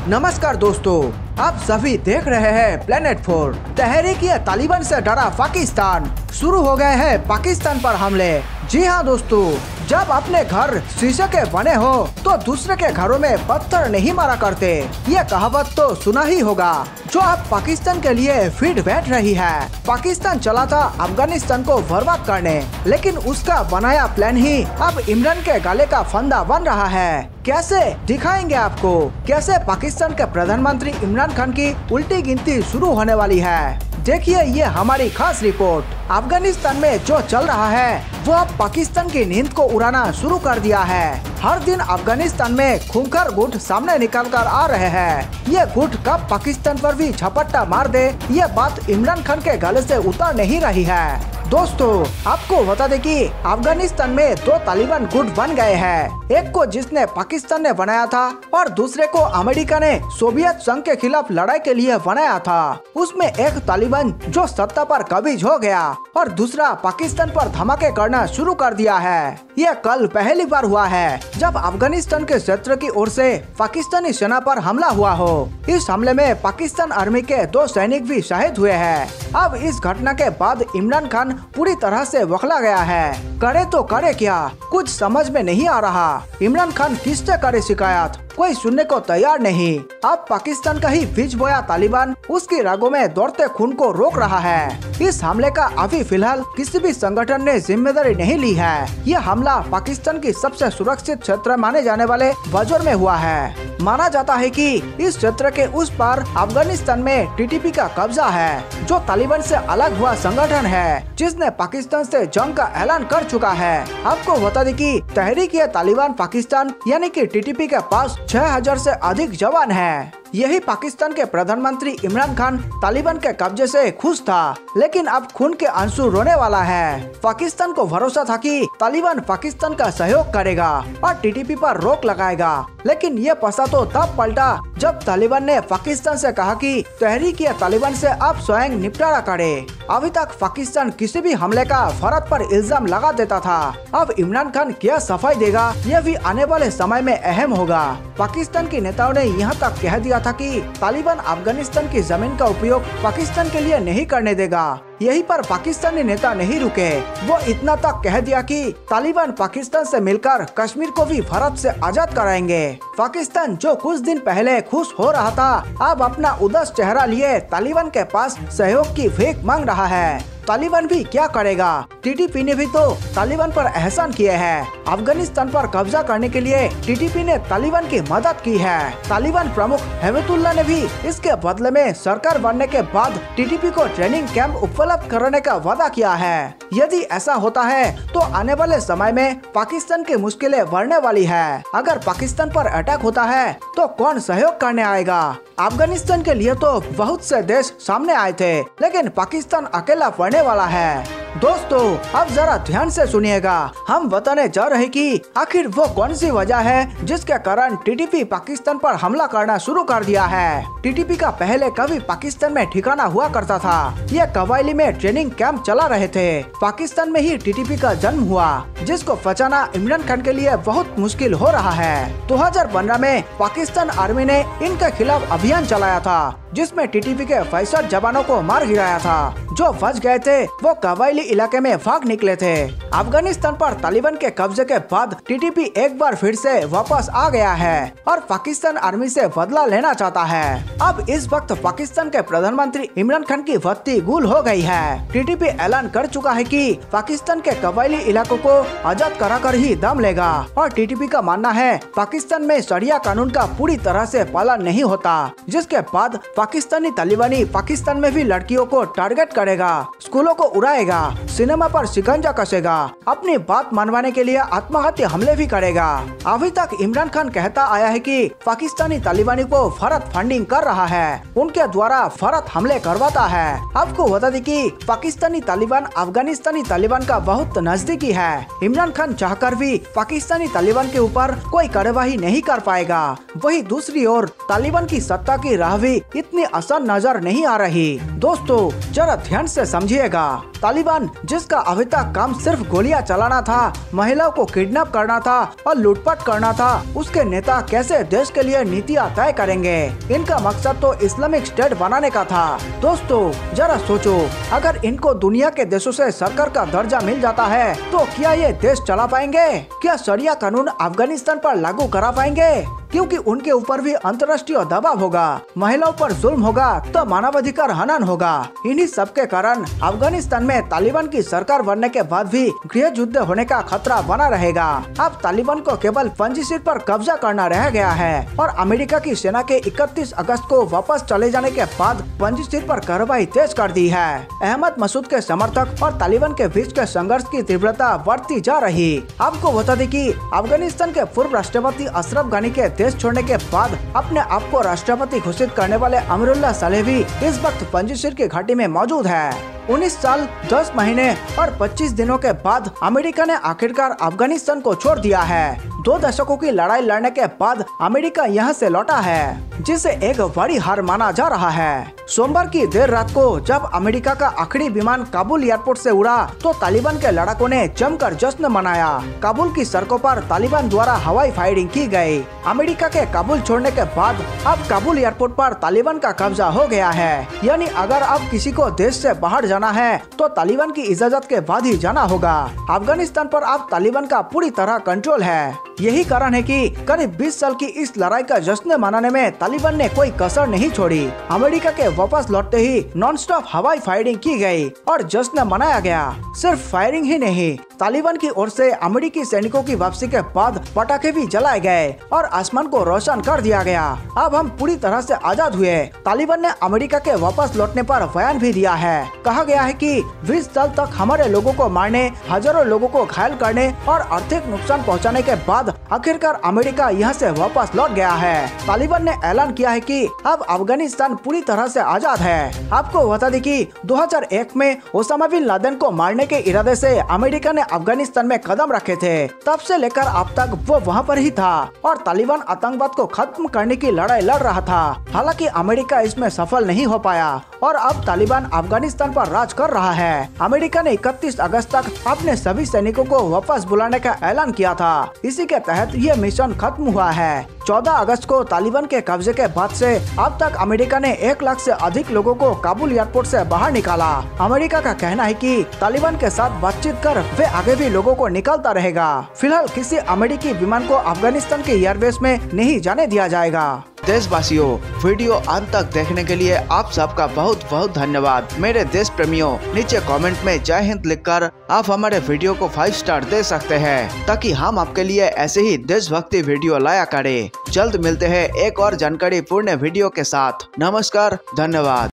नमस्कार दोस्तों, आप सभी देख रहे हैं प्लेनेट 4। तहरीक-ए-तालिबान से डरा पाकिस्तान, शुरू हो गए हैं पाकिस्तान पर हमले। जी हाँ दोस्तों, जब अपने घर शीशे के बने हो तो दूसरे के घरों में पत्थर नहीं मारा करते, ये कहावत तो सुना ही होगा, जो अब पाकिस्तान के लिए फिट बैठ रही है। पाकिस्तान चला था अफगानिस्तान को बर्बाद करने, लेकिन उसका बनाया प्लान ही अब इमरान के गले का फंदा बन रहा है। कैसे दिखाएंगे आपको, कैसे पाकिस्तान के प्रधानमंत्री इमरान खान की उल्टी गिनती शुरू होने वाली है। देखिए ये हमारी खास रिपोर्ट। अफगानिस्तान में जो चल रहा है वो अब पाकिस्तान की नींद को उड़ाना शुरू कर दिया है। हर दिन अफगानिस्तान में खूंखार गुट सामने निकल कर आ रहे हैं। ये गुट कब पाकिस्तान पर भी झपट्टा मार दे, ये बात इमरान खान के गले से उतर नहीं रही है। दोस्तों, आपको बता दें कि अफगानिस्तान में दो तालिबान गुट बन गए हैं। एक को जिसने पाकिस्तान ने बनाया था और दूसरे को अमेरिका ने सोवियत संघ के खिलाफ लड़ाई के लिए बनाया था। उसमें एक तालिबान जो सत्ता पर कब्ज हो गया और दूसरा पाकिस्तान पर धमाके करना शुरू कर दिया है। यह कल पहली बार हुआ है जब अफगानिस्तान के क्षेत्र की ओर से पाकिस्तानी सेना पर हमला हुआ हो। इस हमले में पाकिस्तान आर्मी के 2 सैनिक भी शहीद हुए हैं। अब इस घटना के बाद इमरान खान पूरी तरह से बौखला गया है। करे तो करे क्या, कुछ समझ में नहीं आ रहा। इमरान खान किससे करे शिकायत, कोई सुनने को तैयार नहीं। अब पाकिस्तान का ही बीज बोया तालिबान उसकी रगों में दौड़ते खून को रोक रहा है। इस हमले का अभी फिलहाल किसी भी संगठन ने जिम्मेदारी नहीं ली है। यह हमला पाकिस्तान की सबसे सुरक्षित क्षेत्र माने जाने वाले बजौर में हुआ है। माना जाता है कि इस क्षेत्र के उस पार अफगानिस्तान में टीटीपी का कब्जा है, जो तालिबान से अलग हुआ संगठन है जिसने पाकिस्तान से जंग का ऐलान कर चुका है। आपको बता दें कि तहरीक-ए-तालिबान पाकिस्तान यानी कि टीटीपी के पास 6000 से अधिक जवान हैं। यही पाकिस्तान के प्रधानमंत्री इमरान खान तालिबान के कब्जे से खुश था, लेकिन अब खून के आंसू रोने वाला है। पाकिस्तान को भरोसा था कि तालिबान पाकिस्तान का सहयोग करेगा और टीटीपी पर रोक लगाएगा, लेकिन ये पसा तो तब पलटा जब तालिबान ने पाकिस्तान से कहा कि तहरीक-ए-तालिबान से आप स्वयं निपटारा करे। अभी तक पाकिस्तान किसी भी हमले का भारत पर इल्जाम लगा देता था। अब इमरान खान क्या सफाई देगा, यह भी आने वाले समय में अहम होगा। पाकिस्तान के नेताओं ने यहाँ तक कह दिया था कि तालिबान अफगानिस्तान की जमीन का उपयोग पाकिस्तान के लिए नहीं करने देगा। यहीं पर पाकिस्तानी नेता नहीं रुके, वो इतना तक कह दिया कि तालिबान पाकिस्तान से मिलकर कश्मीर को भी भारत से आजाद कराएंगे। पाकिस्तान जो कुछ दिन पहले खुश हो रहा था, अब अपना उदास चेहरा लिए तालिबान के पास सहयोग की भीख मांग रहा है। तालिबान भी क्या करेगा, टीटीपी ने भी तो तालिबान पर एहसान किए हैं। अफगानिस्तान पर कब्जा करने के लिए टीटीपी ने तालिबान की मदद की है। तालिबान प्रमुख हेबतुल्लाह ने भी इसके बदले में सरकार बनने के बाद टीटीपी को ट्रेनिंग कैंप उपलब्ध कराने का वादा किया है। यदि ऐसा होता है तो आने वाले समय में पाकिस्तान की मुश्किलें बढ़ने वाली है। अगर पाकिस्तान पर अटैक होता है तो कौन सहयोग करने आएगा। अफगानिस्तान के लिए तो बहुत से देश सामने आए थे, लेकिन पाकिस्तान अकेला पड़ने वाला है। दोस्तों, अब जरा ध्यान से सुनिएगा। हम बताने जा रहे कि आखिर वो कौन सी वजह है जिसके कारण टीटीपी पाकिस्तान पर हमला करना शुरू कर दिया है। टीटीपी का पहले कभी पाकिस्तान में ठिकाना हुआ करता था। ये कवायली में ट्रेनिंग कैंप चला रहे थे। पाकिस्तान में ही टीटीपी का जन्म हुआ, जिसको बचाना इमरान खान के लिए बहुत मुश्किल हो रहा है। 2015 में पाकिस्तान आर्मी ने इनके खिलाफ अभियान चलाया था, जिसमें टीटीपी के 65 जवानों को मार गिराया था। जो बच गए थे वो कबायली इलाके में भाग निकले थे। अफगानिस्तान पर तालिबान के कब्जे के बाद टीटीपी एक बार फिर से वापस आ गया है और पाकिस्तान आर्मी से बदला लेना चाहता है। अब इस वक्त पाकिस्तान के प्रधानमंत्री इमरान खान की बत्ती गुल हो गई है। टीटीपी ऐलान कर चुका है कि पाकिस्तान के कबायली इलाकों को आजाद कराकर ही दम लेगा और टीटीपी का मानना है पाकिस्तान में शरिया कानून का पूरी तरह से पालन नहीं होता, जिसके बाद पाकिस्तानी तालिबानी पाकिस्तान में भी लड़कियों को टारगेट करेगा, स्कूलों को उड़ाएगा, सिनेमा पर शिकंजा कसेगा, अपनी बात मनवाने के लिए आत्महत्या हमले भी करेगा। अभी तक इमरान खान कहता आया है कि पाकिस्तानी तालिबानी को भारत फंडिंग कर रहा है, उनके द्वारा भारत हमले करवाता है। आपको बता दें कि पाकिस्तानी तालिबान अफगानिस्तानी तालिबान का बहुत नजदीकी है। इमरान खान चाहकर भी पाकिस्तानी तालिबान के ऊपर कोई कार्यवाही नहीं कर पाएगा। वही दूसरी ओर तालिबान की सत्ता की राह भी इतनी आसान नजर नहीं आ रही। दोस्तों, जरा ध्यान से समझिएगा। तालिबान जिसका अभी तक काम सिर्फ गोलियां चलाना था, महिलाओं को किडनैप करना था और लूटपाट करना था, उसके नेता कैसे देश के लिए नीतियाँ तय करेंगे। इनका मकसद तो इस्लामिक स्टेट बनाने का था। दोस्तों जरा सोचो, अगर इनको दुनिया के देशों से सरकार का दर्जा मिल जाता है तो क्या ये देश चला पाएंगे? क्या शरिया कानून अफगानिस्तान पर लागू करा पाएंगे? क्योंकि उनके ऊपर भी अंतर्राष्ट्रीय दबाव होगा, महिलाओं पर जुल्म होगा तो मानवाधिकार हनन होगा। इन्हीं सब के कारण अफगानिस्तान में तालिबान की सरकार बनने के बाद भी गृह युद्ध होने का खतरा बना रहेगा। अब तालिबान को केवल पंजीशीट पर कब्जा करना रह गया है और अमेरिका की सेना के 31 अगस्त को वापस चले जाने के बाद पंजीशीट पर कार्रवाई तेज कर दी है। अहमद मसूद के समर्थक और तालिबान के बीच के संघर्ष की तीव्रता बढ़ती जा रही। आपको बता दें कि अफगानिस्तान के पूर्व राष्ट्रपति अशरफ गनी के देश छोड़ने के बाद अपने आप को राष्ट्रपति घोषित करने वाले अमरुल्लाह सालेह भी इस वक्त पंजशीर की घाटी में मौजूद है। 19 साल 10 महीने और 25 दिनों के बाद अमेरिका ने आखिरकार अफगानिस्तान को छोड़ दिया है। 2 दशकों की लड़ाई लड़ने के बाद अमेरिका यहां से लौटा है, जिसे एक बड़ी हार माना जा रहा है। सोमवार की देर रात को जब अमेरिका का आखिरी विमान काबुल एयरपोर्ट से उड़ा तो तालिबान के लड़ाकों ने जमकर जश्न मनाया। काबुल की सड़कों पर तालिबान द्वारा हवाई फायरिंग की गई। अमेरिका के काबुल छोड़ने के बाद अब काबुल एयरपोर्ट पर तालिबान का कब्जा हो गया है। यानी अगर अब किसी को देश से बाहर जाना है तो तालिबान की इजाजत के बाद ही जाना होगा। अफगानिस्तान पर अब तालिबान का पूरी तरह कंट्रोल है। यही कारण है कि करीब 20 साल की इस लड़ाई का जश्न मनाने में तालिबान ने कोई कसर नहीं छोड़ी। अमेरिका के वापस लौटते ही नॉन स्टॉप हवाई फायरिंग की गई और जश्न मनाया गया। सिर्फ फायरिंग ही नहीं, तालिबान की ओर से अमेरिकी सैनिकों की वापसी के बाद पटाखे भी जलाए गए और आसमान को रोशन कर दिया गया। अब हम पूरी तरह से आजाद हुए। तालिबान ने अमेरिका के वापस लौटने पर बयान भी दिया है। कहा गया है कि 20 साल तक हमारे लोगों को मारने, हजारों लोगों को घायल करने और आर्थिक नुकसान पहुंचाने के बाद आखिरकार अमेरिका यहां से वापस लौट गया है। तालिबान ने ऐलान किया है कि अब अफगानिस्तान पूरी तरह से आजाद है। आपको बता दें कि 2001 में ओसामा बिन लादेन को मारने के इरादे से अमेरिका ने अफगानिस्तान में कदम रखे थे। तब से लेकर अब तक वो वहाँ पर ही था और तालिबान आतंकवाद को खत्म करने की लड़ाई लड़ रहा था। हालांकि अमेरिका इसमें सफल नहीं हो पाया और अब तालिबान अफगानिस्तान पर राज कर रहा है। अमेरिका ने 31 अगस्त तक अपने सभी सैनिकों को वापस बुलाने का ऐलान किया था। इसी के तहत ये मिशन खत्म हुआ है। 14 अगस्त को तालिबान के कब्जे के बाद से अब तक अमेरिका ने 1 लाख से अधिक लोगों को काबुल एयरपोर्ट से बाहर निकाला। अमेरिका का कहना है कि तालिबान के साथ बातचीत कर वे आगे भी लोगों को निकालता रहेगा। फिलहाल किसी अमेरिकी विमान को अफगानिस्तान के एयरबेस में नहीं जाने दिया जाएगा। देशवासियों, वीडियो अंत तक देखने के लिए आप सबका बहुत बहुत धन्यवाद। मेरे देश प्रेमियों, नीचे कमेंट में जय हिंद लिखकर आप हमारे वीडियो को 5 स्टार दे सकते हैं ताकि हम आपके लिए ऐसे ही देशभक्ति वीडियो लाया करें। जल्द मिलते हैं एक और जानकारी पूर्ण वीडियो के साथ। नमस्कार, धन्यवाद।